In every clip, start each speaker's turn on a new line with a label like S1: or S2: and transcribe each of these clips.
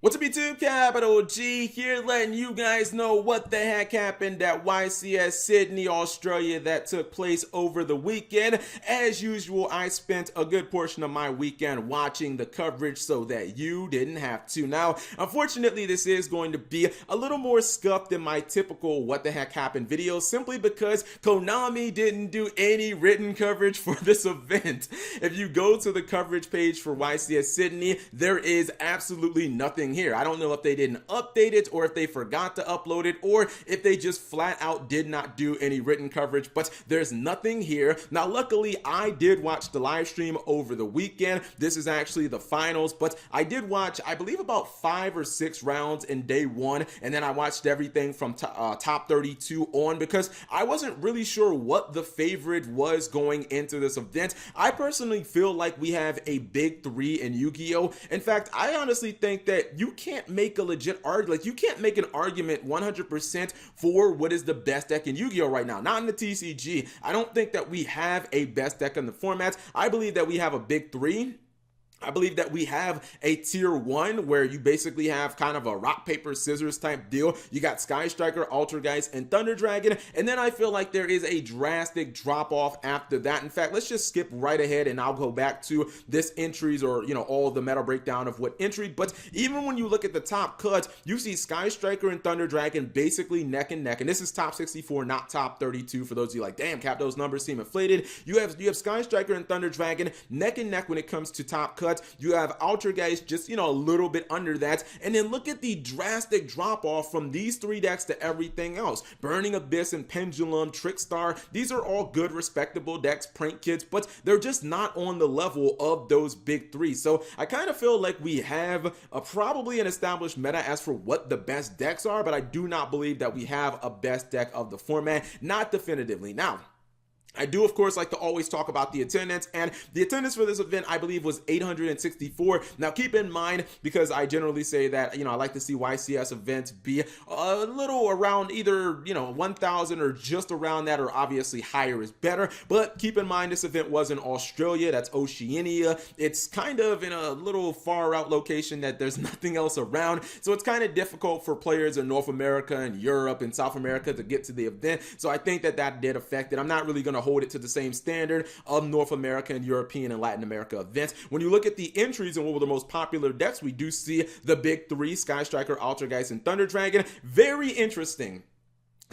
S1: What's up YouTube, Capital G here, letting you guys know what the heck happened at YCS Sydney, Australia that took place over the weekend. As usual, I spent a good portion of my weekend watching the coverage so that you didn't have to. Now, unfortunately, this is going to be a little more scuffed than my typical what the heck happened video, simply because Konami didn't do any written coverage for this event. If you go to the coverage page for YCS Sydney, there is absolutely nothing here. I don't know if they didn't update it or if they forgot to upload it or if they just flat out did not do any written coverage, but there's nothing here. Now, luckily, I did watch the live stream over the weekend. This is actually the finals, but I did watch, I believe, about 5 or 6 rounds in day 1, and then I watched everything from top 32 on because I wasn't really sure what the favorite was going into this event. I personally feel like we have a big 3 in Yu-Gi-Oh! In fact, I honestly think that you can't make a legit argument, like you can't make an argument 100% for what is the best deck in Yu-Gi-Oh! Right now, not in the TCG. I don't think that we have a best deck in the format. I believe that we have a big 3. I believe that we have a tier 1 where you basically have kind of a rock, paper, scissors type deal. You got Sky Striker, Altergeist, and Thunder Dragon. And then I feel like there is a drastic drop off after that. In fact, let's just skip right ahead and I'll go back to this entries or, all the meta breakdown of what entry. But even when you look at the top cuts, you see Sky Striker and Thunder Dragon basically neck and neck. And this is top 64, not top 32. For those of you like, damn, Cap, those numbers seem inflated. You have Sky Striker and Thunder Dragon neck and neck when it comes to top cuts. You have Altergeist just, a little bit under that. And then look at the drastic drop off from these 3 decks to everything else. Burning Abyss and Pendulum, Trickstar, these are all good, respectable decks, Prank Kids, but they're just not on the level of those big 3. So I kind of feel like we have probably an established meta as for what the best decks are, but I do not believe that we have a best deck of the format, not definitively. Now, I do, of course, like to always talk about the attendance, and the attendance for this event, I believe, was 864. Now, keep in mind, because I generally say that, I like to see YCS events be a little around either, 1,000 or just around that, or obviously higher is better. But keep in mind, this event was in Australia. That's Oceania. It's kind of in a little far out location that there's nothing else around. So it's kind of difficult for players in North America and Europe and South America to get to the event. So I think that did affect it. I'm not really going to hold it to the same standard of North America and European and Latin America events. When you look at the entries and what were the most popular decks, we do see the big 3, Sky Striker, Altergeist, and Thunder Dragon. Very interesting.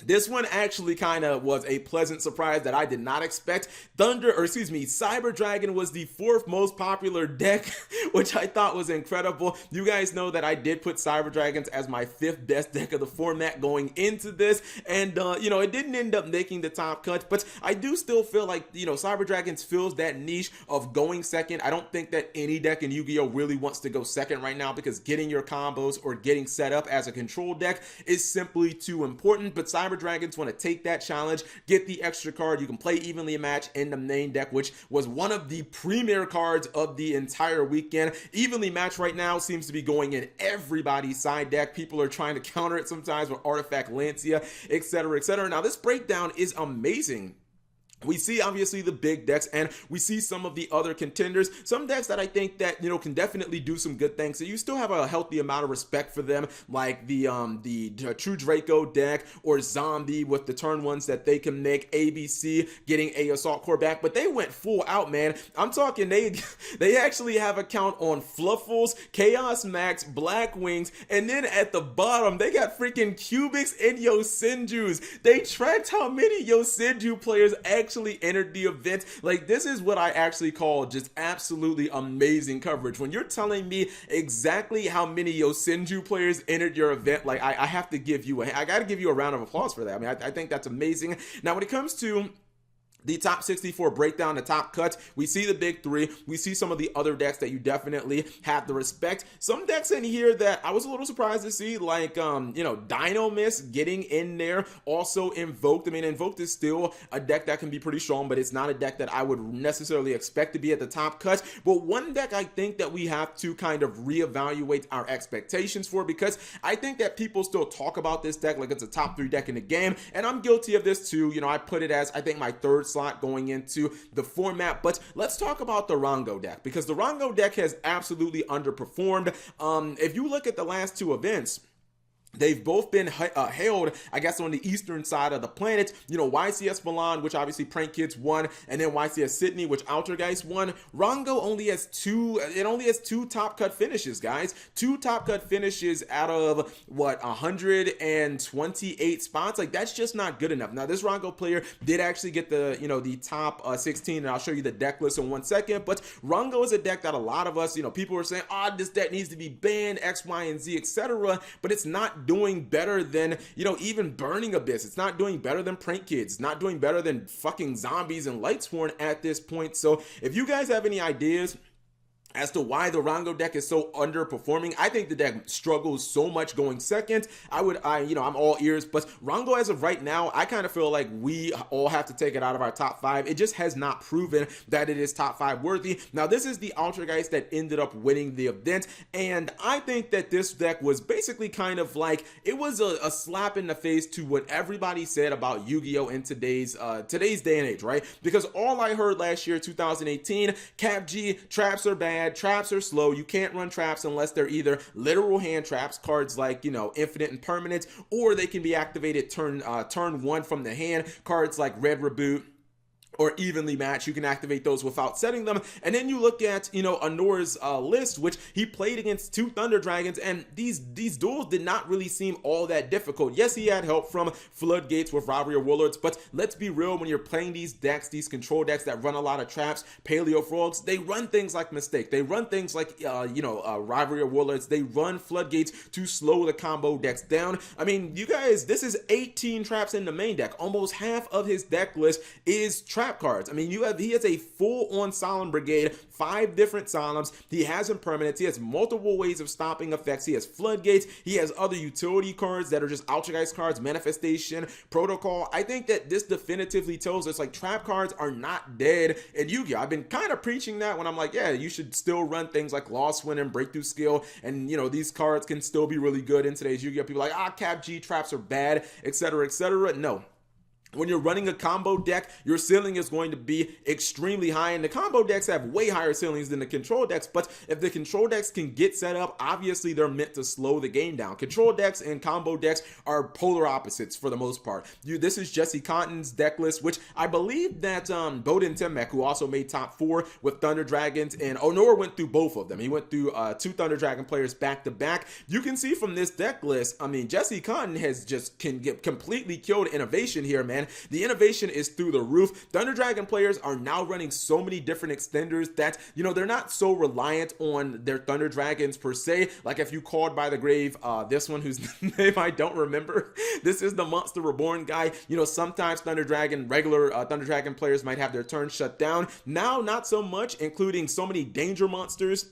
S1: This one actually kind of was a pleasant surprise that I did not expect. Cyber Dragon was the 4th most popular deck, which I thought was incredible. You guys know that I did put Cyber Dragons as my 5th best deck of the format going into this, and it didn't end up making the top cut, but I do still feel like, Cyber Dragons fills that niche of going second. I don't think that any deck in Yu-Gi-Oh! Really wants to go second right now because getting your combos or getting set up as a control deck is simply too important, but Cyber Dragons want to take that challenge, get the extra card. You can play evenly match in the main deck, which was one of the premier cards of the entire weekend. Evenly match right now seems to be going in everybody's side deck. People are trying to counter it sometimes with Artifact Lancia, etc., etc. Now, this breakdown is amazing. We see obviously the big decks, and we see some of the other contenders, some decks that I think that can definitely do some good things. So you still have a healthy amount of respect for them, like the True Draco deck or Zombie with the turn ones that they can make. ABC getting a Assault Core back, but they went full out, man. I'm talking they actually have a count on Fluffles, Chaos Max, Black Wings, and then at the bottom they got freaking Cubics and Yosenjus. They tracked how many Yosenju players actually entered the event. Like, this is what I actually call just absolutely amazing coverage. When you're telling me exactly how many Yosenju players entered your event, like I have to give you I gotta give you a round of applause for that. I mean, I think that's amazing. Now, when it comes to the top 64 breakdown, the top cuts, we see the big 3. We see some of the other decks that you definitely have to respect. Some decks in here that I was a little surprised to see, like, Dino Mist getting in there. Also Invoked. I mean, Invoked is still a deck that can be pretty strong, but it's not a deck that I would necessarily expect to be at the top cuts. But one deck I think that we have to kind of reevaluate our expectations for, because I think that people still talk about this deck like it's a top 3 deck in the game, and I'm guilty of this too. I put it as, I think, my 3rd slot going into the format. But let's talk about the Rhongo deck, because the Rhongo deck has absolutely underperformed. If you look at the last two events, they've both been hailed, I guess, on the eastern side of the planet. You know, YCS Milan, which obviously Prank Kids won, and then YCS Sydney, which Altergeist won. Rhongo only has two top cut finishes, guys. 2 top cut finishes out of what, 128 spots. Like, that's just not good enough. Now, this Rhongo player did actually get the, you know, the top 16, and I'll show you the deck list in 1 second. But Rhongo is a deck that a lot of us, you know, people are saying, this deck needs to be banned, X, Y, and Z, etc. But it's not doing better than, you know, even Burning Abyss. It's not doing better than Prank Kids. It's not doing better than fucking Zombies and Lightsworn at this point. So if you guys have any ideas as to why the Rhongo deck is so underperforming, I think the deck struggles so much going second. I'm all ears, but Rhongo as of right now, I kind of feel like we all have to take it out of our top 5. It just has not proven that it is top 5 worthy. Now, this is the Altergeist that ended up winning the event, and I think that this deck was basically kind of like, it was a slap in the face to what everybody said about Yu-Gi-Oh! In today's day and age, right? Because all I heard last year, 2018, Cap G, traps are bad, traps are slow, you can't run traps unless they're either literal hand traps, cards like, you know, Infinite and Permanent, or they can be activated turn 1 from the hand, cards like Red Reboot or Evenly Match. You can activate those without setting them. And then you look at, you know, Anor's list, which he played against 2 Thunder Dragons, and these duels did not really seem all that difficult. Yes, he had help from Floodgates with Rivalry of Warlords, but let's be real, when you're playing these decks, these control decks that run a lot of traps, Paleo Frogs, they run things like Mistake, they run things like Rivalry of Warlords, they run Floodgates to slow the combo decks down. I mean, you guys, this is 18 traps in the main deck. Almost half of his deck list is trap cards. I mean, he has a full-on Solemn Brigade, 5 different Solemns, he has Impermanence, he has multiple ways of stopping effects, he has Floodgates, he has other utility cards that are just Altergeist cards, Manifestation, Protocol. I think that this definitively tells us, like, trap cards are not dead in Yu-Gi-Oh! I've been kind of preaching that when I'm like, yeah, you should still run things like Lost Wind and Breakthrough Skill, and, you know, these cards can still be really good in today's Yu-Gi-Oh! People are like, Cap G, traps are bad, etc., etc. No. When you're running a combo deck, your ceiling is going to be extremely high, and the combo decks have way higher ceilings than the control decks. But if the control decks can get set up, obviously they're meant to slow the game down. Control decks and combo decks are polar opposites for the most part. This is Jesse Cotton's deck list, which I believe that Bowden Temek, who also made top 4 with Thunder Dragons, and Honor went through both of them. He went through 2 Thunder Dragon players back to back. You can see from this deck list, I mean, Jesse Cotton can get completely killed innovation here, man. The innovation is through the roof. Thunder Dragon players are now running so many different extenders that, you know, they're not so reliant on their Thunder Dragons per se. Like if you called by the grave, this one whose name I don't remember, this is the Monster Reborn guy. You know, sometimes regular Thunder Dragon players might have their turn shut down. Now, not so much, including so many danger monsters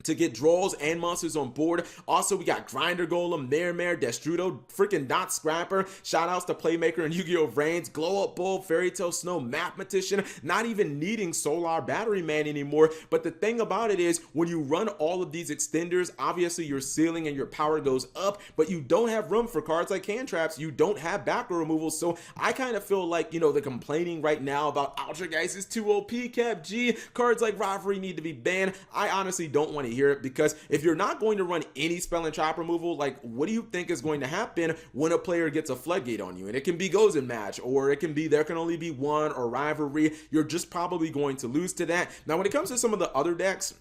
S1: to get draws and monsters on board. Also, we got Grinder Golem, Mare, Destrudo, freaking Dot Scrapper. Shoutouts to Playmaker and Yu-Gi-Oh! Reigns, Glow Up Bull, Fairy Tale Snow, Mathematician, not even needing Solar Battery Man anymore. But the thing about it is, when you run all of these extenders, obviously your ceiling and your power goes up, but you don't have room for cards like hand traps. You don't have backer removal. So I kind of feel like, you know, the complaining right now about Altergeist is too OP, Cap G, cards like Rivalry need to be banned. I honestly don't want to hear it, because if you're not going to run any spell and trap removal, like, what do you think is going to happen when a player gets a Floodgate on you? And it can be Goes in Match, or it can be there can only be one, or Rivalry. You're just probably going to lose to that. Now, when it comes to some of the other decks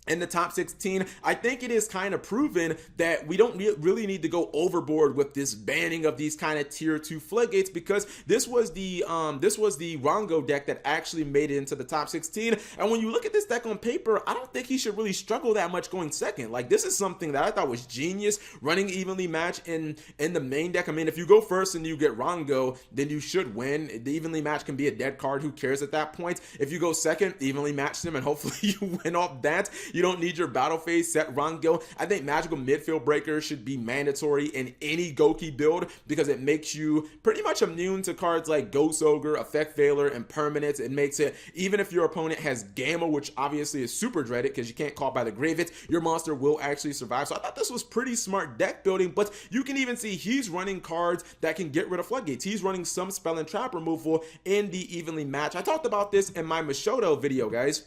S1: in the top 16, I think it is kind of proven that we don't really need to go overboard with this banning of these kind of tier 2 Floodgates, because this was the Rhongo deck that actually made it into the top 16. And when you look at this deck on paper, I don't think he should really struggle that much going second. Like, this is something that I thought was genius, running Evenly Match in the main deck. I mean, if you go first and you get Rhongo, then you should win. The Evenly Match can be a dead card, who cares at that point? If you go second, Evenly Match them, and hopefully you win off that. You don't need your battle phase set Rhongo. I think Magical Midfield Breaker should be mandatory in any Goki build because it makes you pretty much immune to cards like Ghost Ogre, Effect Veiler, and Permanence. It makes it, even if your opponent has Gamma, which obviously is super dreaded because you can't call by the Grave It, your monster will actually survive. So I thought this was pretty smart deck building, but you can even see he's running cards that can get rid of floodgates. He's running some spell and trap removal in the evenly match. I talked about this in my Mashoto video, guys.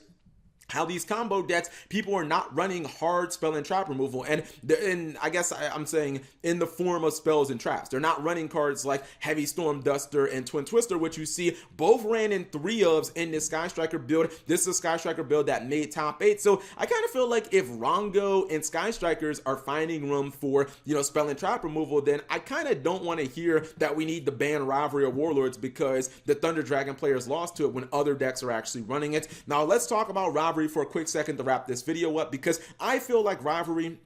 S1: How these combo decks, people are not running hard spell and trap removal, and I guess I'm saying in the form of spells and traps. They're not running cards like Heavy Storm Duster and Twin Twister, which you see both ran in 3-ofs in this Sky Striker build. This is a Sky Striker build that made top 8. So I kind of feel like if Rhongo and Sky Strikers are finding room for, you know, spell and trap removal, then I kind of don't want to hear that we need to ban Rivalry or Warlords because the Thunder Dragon players lost to it when other decks are actually running it. Now let's talk about Rivalry for a quick second to wrap this video up, because I feel like Rivalry,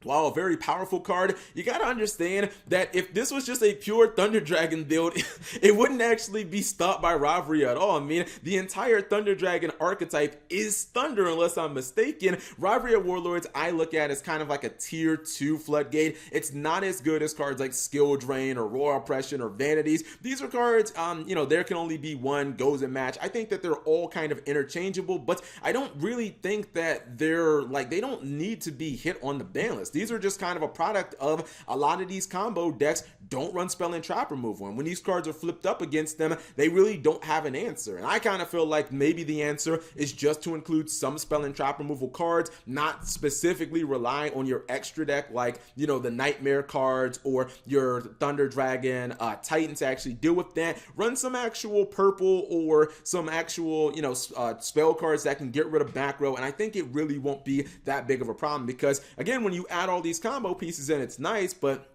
S1: while a very powerful card, you gotta understand that if this was just a pure Thunder Dragon build, it wouldn't actually be stopped by Rivalry at all. I mean, the entire Thunder Dragon archetype is Thunder, unless I'm mistaken. Rivalry of Warlords, I look at as kind of like a tier 2 floodgate. It's not as good as cards like Skill Drain or Royal Oppression or Vanities. These are cards, you know, there can only be one goes in match. I think that they're all kind of interchangeable, but I don't really think that they're like, they don't need to be hit on the ban list. These are just kind of a product of a lot of these combo decks don't run spell and trap removal, and when these cards are flipped up against them, they really don't have an answer. And I kind of feel like maybe the answer is just to include some spell and trap removal cards, not specifically rely on your extra deck like, you know, the Nightmare cards or your Thunder Dragon Titan to actually deal with that. Run some actual purple or some actual, you know, spell cards that can get rid of back row, and I think it really won't be that big of a problem, because again, when you add all these combo pieces in, it's nice, but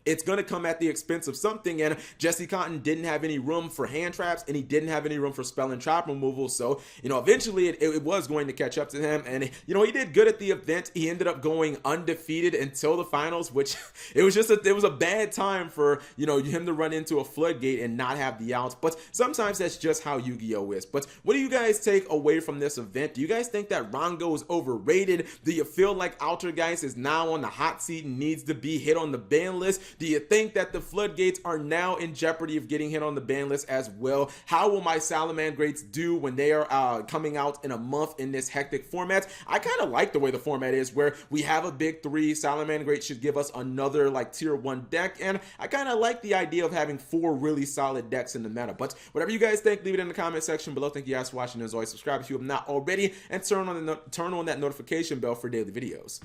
S1: it's going to come at the expense of something, and Jesse Cotton didn't have any room for hand traps, and he didn't have any room for spell and trap removal. So, you know, eventually it was going to catch up to him, and, you know, he did good at the event. He ended up going undefeated until the finals, which it was a bad time for, you know, him to run into a floodgate and not have the outs. But sometimes that's just how Yu-Gi-Oh is. But what do you guys take away from this event? Do you guys think that Rhongo is overrated? Do you feel like Altergeist is now on the hot seat and needs to be hit on the ban list? Do you think that the floodgates are now in jeopardy of getting hit on the ban list as well? How will my Salamangreats do when they are coming out in a month in this hectic format? I kind of like the way the format is, where we have a big 3. Salamangreat should give us another like tier 1 deck, and I kind of like the idea of having 4 really solid decks in the meta. But whatever you guys think, leave it in the comment section below. Thank you guys for watching. As always, subscribe if you have not already, and turn on that notification bell for daily videos.